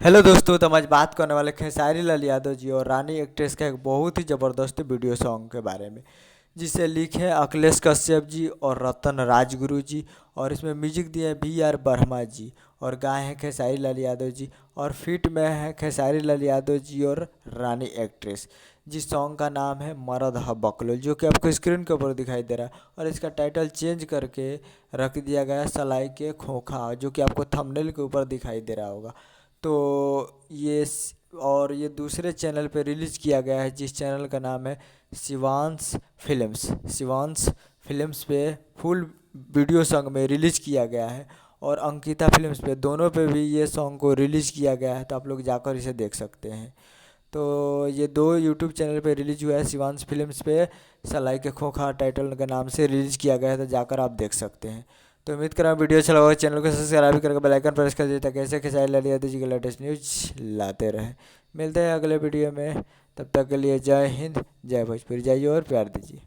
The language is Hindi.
हेलो दोस्तों, तो हम आज बात करने वाले खेसारी लाल यादव जी और रानी एक्ट्रेस का एक बहुत ही ज़बरदस्त वीडियो सॉन्ग के बारे में, जिसे लिखे हैं अखिलेश कश्यप जी और रतन राजगुरु जी। और इसमें म्यूजिक दिए हैं बी आर वर्मा जी और गाए हैं खेसारी लाल यादव जी। और फिट में है खेसारी लाल यादव जी और रानी एक्ट्रेस। जिस सॉन्ग का नाम है मरद ह बकलोल, जो कि आपको स्क्रीन के ऊपर दिखाई दे रहा है। और इसका टाइटल चेंज करके रख दिया गया है सलाई के खोखा, जो कि आपको थंबनेल के ऊपर दिखाई दे रहा होगा। तो और ये दूसरे चैनल पे रिलीज़ किया गया है, जिस चैनल का नाम है शिवांश फिल्म्स। शिवांश फिल्म्स पे फुल वीडियो सॉन्ग में रिलीज़ किया गया है। और अंकिता फिल्म्स पे, दोनों पे भी ये सॉन्ग को रिलीज़ किया गया है, तो आप लोग जाकर इसे देख सकते हैं। तो ये दो यूट्यूब चैनल पे रिलीज हुआ है। शिवांश फिल्म्स पे सलाई के खोखा टाइटल के नाम से रिलीज़ किया गया है, तो जाकर आप देख सकते हैं। तो उम्मीद कर रहा हूँ वीडियो अच्छा लगा, चैनल को सब्सक्राइब करके बेल आइकन प्रेस कर दीजिए, ताकि ऐसे खेसारी लाल यादव जी के लेटेस्ट न्यूज लाते रहें। मिलते हैं अगले वीडियो में, तब तक के लिए जय हिंद, जय भोजपुरी, जाइए और प्यार दीजिए।